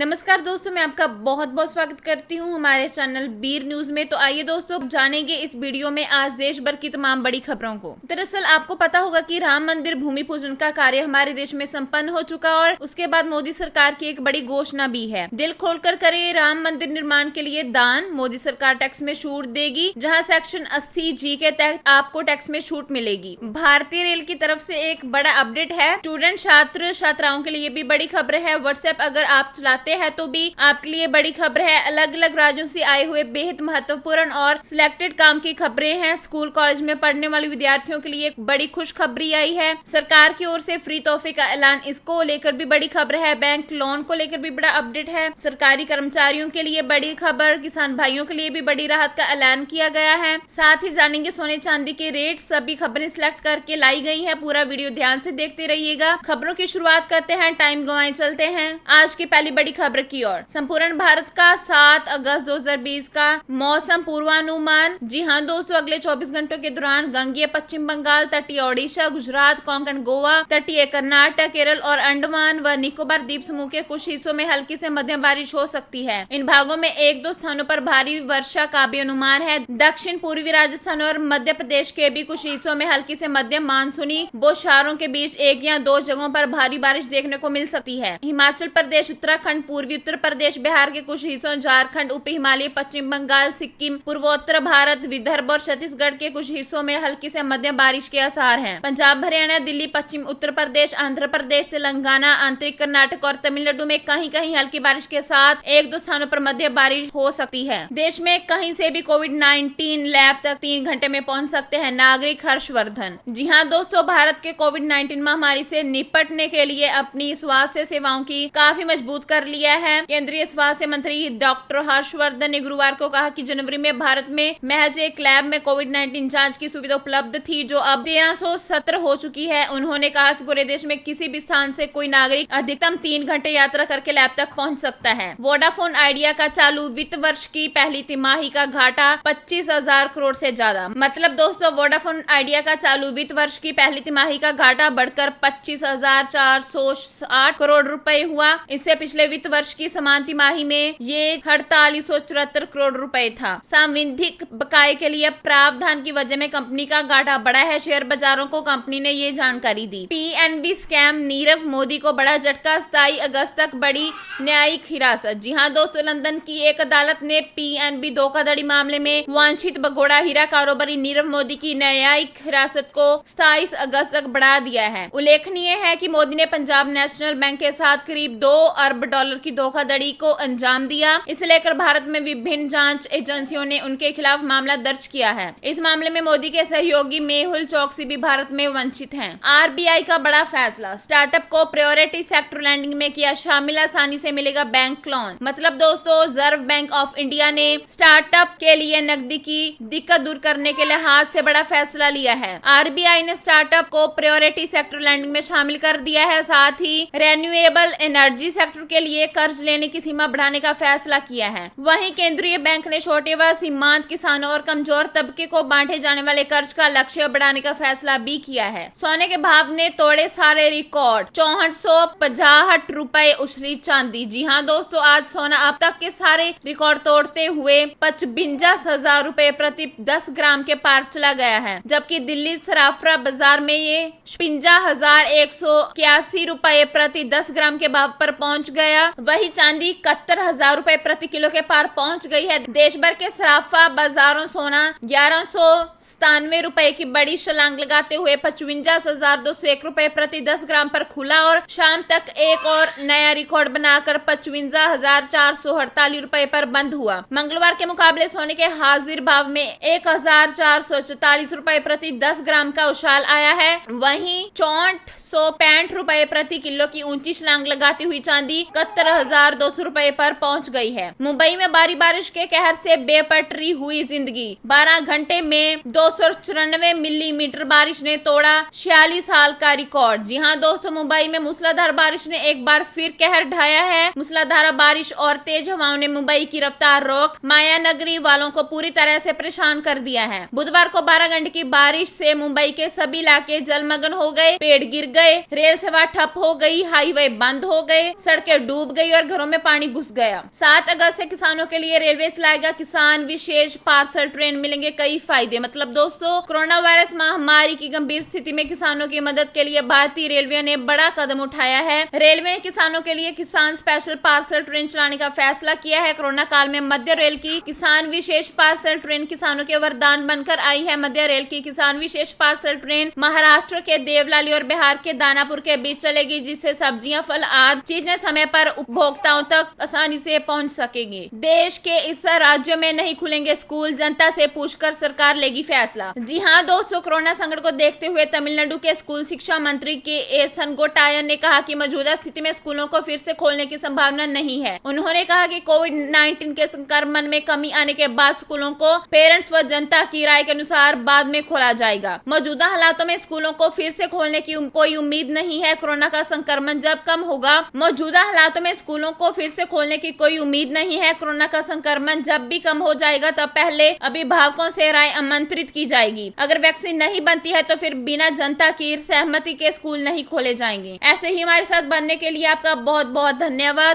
नमस्कार दोस्तों, मैं आपका बहुत बहुत स्वागत करती हूं हमारे चैनल बीर न्यूज में। तो आइए दोस्तों, जानेंगे इस वीडियो में आज देश भर की तमाम बड़ी खबरों को। दरअसल आपको पता होगा कि राम मंदिर भूमि पूजन का कार्य हमारे देश में संपन्न हो चुका और उसके बाद मोदी सरकार की एक बड़ी घोषणा भी है। दिल खोलकर करे राम मंदिर निर्माण के लिए दान, मोदी सरकार टैक्स में छूट देगी, जहाँ सेक्शन 80G के तहत आपको टैक्स में छूट मिलेगी। भारतीय रेल की तरफ से एक बड़ा अपडेट है। स्टूडेंट छात्र छात्राओं के लिए भी बड़ी खबर है। व्हाट्सएप अगर आप चलाते है तो भी आपके लिए बड़ी खबर है। अलग अलग राज्यों से आए हुए बेहद महत्वपूर्ण और सिलेक्टेड काम की खबरें हैं। स्कूल कॉलेज में पढ़ने वाले विद्यार्थियों के लिए एक बड़ी खुशखबरी आई है। सरकार की ओर से फ्री तोहफे का ऐलान, इसको लेकर भी बड़ी खबर है। बैंक लोन को लेकर भी बड़ा अपडेट है। सरकारी कर्मचारियों के लिए बड़ी खबर, किसान भाइयों के लिए भी बड़ी राहत का ऐलान किया गया है। साथ ही जानेंगे सोने चांदी के रेट। सभी खबरें सिलेक्ट करके लाई गई है। पूरा वीडियो ध्यान से देखते रहिएगा। खबरों की शुरुआत करते हैं, टाइम गंवाए चलते हैं आज की पहली बड़ी खबर की ओर। संपूर्ण भारत का 7 अगस्त 2020 का मौसम पूर्वानुमान। जी हाँ दोस्तों, अगले 24 घंटों के दौरान गंगीय पश्चिम बंगाल, तटीय ओडिशा, गुजरात, कोंकण, गोवा, तटीय कर्नाटक, केरल और अंडमान व निकोबार द्वीप समूह के कुछ हिस्सों में हल्की से मध्यम बारिश हो सकती है। इन भागों में 1-2 स्थानों पर भारी वर्षा का भी अनुमान है। दक्षिण पूर्वी राजस्थान और मध्य प्रदेश के भी कुछ हिस्सों में हल्की से मध्यम मानसूनी बौछारों के बीच 1 या 2 जगहों पर भारी बारिश देखने को मिल सकती है। हिमाचल प्रदेश, उत्तराखंड, पूर्वी उत्तर प्रदेश, बिहार के कुछ हिस्सों, झारखंड, उप हिमालय, पश्चिम बंगाल, सिक्किम, पूर्वोत्तर भारत, विदर्भ और छत्तीसगढ़ के कुछ हिस्सों में हल्की से मध्यम बारिश के आसार हैं। पंजाब, हरियाणा, दिल्ली, पश्चिम उत्तर प्रदेश, आंध्र प्रदेश, तेलंगाना, आंतरिक कर्नाटक और तमिलनाडु में कहीं कहीं हल्की बारिश के साथ 1-2 स्थानों पर मध्यम बारिश हो सकती है। देश में कहीं से भी कोविड-19 लैब तक 3 घंटे में पहुंच सकते हैं, नागरिक हर्षवर्धन। जी हाँ दोस्तों, भारत के कोविड-19 महामारी से निपटने के लिए अपनी स्वास्थ्य सेवाओं की काफी मजबूत कर लिया है। केंद्रीय स्वास्थ्य मंत्री डॉक्टर हर्षवर्धन ने गुरुवार को कहा कि जनवरी में भारत में महज एक लैब में कोविड-19 जांच की सुविधा उपलब्ध थी, जो अब 1317 हो चुकी है। उन्होंने कहा कि पूरे देश में किसी भी स्थान से कोई नागरिक अधिकतम 3 घंटे यात्रा करके लैब तक पहुंच सकता है। वोडाफोन आइडिया का चालू वित्त वर्ष की पहली तिमाही का घाटा 25,000 करोड़ से ज्यादा। मतलब दोस्तों, वोडाफोन आइडिया का चालू वित्त वर्ष की पहली तिमाही का घाटा बढ़कर 25,460 करोड़ रुपए हुआ। इससे पिछले वित्त वर्ष की समान तिमाही में ये 4874 करोड़ रुपए था। सांविधिक बकाये के लिए प्रावधान की वजह में कंपनी का घाटा बढ़ा है। शेयर बाजारों को कंपनी ने ये जानकारी दी। पीएनबी स्कैम, नीरव मोदी को बड़ा झटका, 27 अगस्त तक बड़ी न्यायिक हिरासत। जी हाँ दोस्तों, लंदन की एक अदालत ने पीएनबी धोखाधड़ी मामले में वांछित भगोड़ा हीरा कारोबारी नीरव मोदी की न्यायिक हिरासत को 27 अगस्त तक बढ़ा दिया है। उल्लेखनीय है कि मोदी ने पंजाब नेशनल बैंक के साथ करीब $2 अरब की धोखाधड़ी को अंजाम दिया। इसे लेकर भारत में विभिन्न जांच एजेंसियों ने उनके खिलाफ मामला दर्ज किया है। इस मामले में मोदी के सहयोगी मेहुल चोकसी भी भारत में वंचित हैं। आरबीआई का बड़ा फैसला, स्टार्टअप को प्रायोरिटी सेक्टर लैंडिंग में किया शामिल, आसानी से मिलेगा बैंक लोन। मतलब दोस्तों, रिजर्व बैंक ऑफ इंडिया ने स्टार्टअप के लिए नकदी की दिक्कत दूर करने के लिए हाथ से बड़ा फैसला लिया है। आरबीआई ने स्टार्टअप को प्रायोरिटी सेक्टर लैंडिंग में शामिल कर दिया है। साथ ही रिन्यूएबल एनर्जी सेक्टर के लिए कर्ज लेने की सीमा बढ़ाने का फैसला किया है। वहीं केंद्रीय बैंक ने छोटे व सीमांत किसानों और कमजोर तबके को बांटे जाने वाले कर्ज का लक्ष्य बढ़ाने का फैसला भी किया है। सोने के भाव ने तोड़े सारे रिकॉर्ड, 6465 रुपए उछली चांदी। जी हाँ दोस्तों, आज सोना अब तक के सारे रिकॉर्ड तोड़ते हुए 55,000 रुपए प्रति 10 ग्राम के पार चला गया है, जबकि दिल्ली सराफा बाजार में ये 56,181 रुपए प्रति 10 ग्राम के भाव पर पहुंच गया। वही चांदी 71,000 रुपए प्रति किलो के पार पहुंच गई है। देश भर के सराफा बाजारों सोना 1197 रुपए की बड़ी छलांग लगाते हुए 55,201 रुपए प्रति 10 ग्राम पर खुला और शाम तक एक और नया रिकॉर्ड बनाकर 55,448 रुपए पर बंद हुआ। मंगलवार के मुकाबले सोने के हाजिर भाव में 1,444 रुपए प्रति 10 ग्राम का उछाल आया है। वहीं 6465 रुपए प्रति किलो की ऊंची छलांग लगाती हुई चांदी 71,200 रुपए पर पहुंच गई है। मुंबई में भारी बारिश के कहर से बेपटरी हुई जिंदगी। 12 घंटे में 294 मिलीमीटर बारिश ने तोड़ा 46 साल का रिकॉर्ड। जी हाँ दोस्तों, मुंबई में मूसलाधार बारिश ने एक बार फिर कहर ढाया है। मूसलाधार बारिश और तेज हवाओं ने मुंबई की रफ्तार रोक माया नगरी वालों को पूरी तरह से परेशान कर दिया है। बुधवार को 12 घंटे की बारिश से मुंबई के सभी इलाके जलमग्न हो गए, पेड़ गिर गए, रेल सेवा ठप हो गई, हाईवे बंद हो गए, सड़कें डूब डूब गई और घरों में पानी घुस गया। 7 अगस्त से किसानों के लिए रेलवे चलाएगा किसान विशेष पार्सल ट्रेन, मिलेंगे कई फायदे। मतलब दोस्तों, कोरोना वायरस महामारी की गंभीर स्थिति में किसानों की मदद के लिए भारतीय रेलवे ने बड़ा कदम उठाया है। रेलवे ने किसानों के लिए किसान स्पेशल पार्सल ट्रेन चलाने का फैसला किया है। कोरोना काल में मध्य रेल की किसान विशेष पार्सल ट्रेन किसानों के वरदान बनकर आई है। मध्य रेल की किसान विशेष पार्सल ट्रेन महाराष्ट्र के देवलाली और बिहार के दानापुर के बीच चलेगी, जिससे सब्जियां, फल आदि चीजें समय पर उपभोक्ताओं तक आसानी से पहुंच सकेंगी। देश के इस राज्य में नहीं खुलेंगे स्कूल, जनता से पूछकर सरकार लेगी फैसला। जी हाँ दोस्तों, कोरोना संकट को देखते हुए तमिलनाडु के स्कूल शिक्षा मंत्री के ए सनगोटायन ने कहा कि मौजूदा स्थिति में स्कूलों को फिर से खोलने की संभावना नहीं है। उन्होंने कहा कि कोविड-19 के संक्रमण में कमी आने के बाद स्कूलों को पेरेंट्स व जनता की राय के अनुसार बाद में खोला जाएगा। मौजूदा हालातों में स्कूलों को फिर से खोलने की कोई उम्मीद नहीं है। कोरोना का संक्रमण जब कम होगा, मौजूदा हालातों में स्कूलों को फिर से खोलने की कोई उम्मीद नहीं है। कोरोना का संक्रमण जब भी कम हो जाएगा, तब पहले अभिभावकों से राय आमंत्रित की जाएगी। अगर वैक्सीन नहीं बनती है तो फिर बिना जनता की सहमति के स्कूल नहीं खोले जाएंगे। ऐसे ही हमारे साथ बनने के लिए आपका बहुत बहुत धन्यवाद।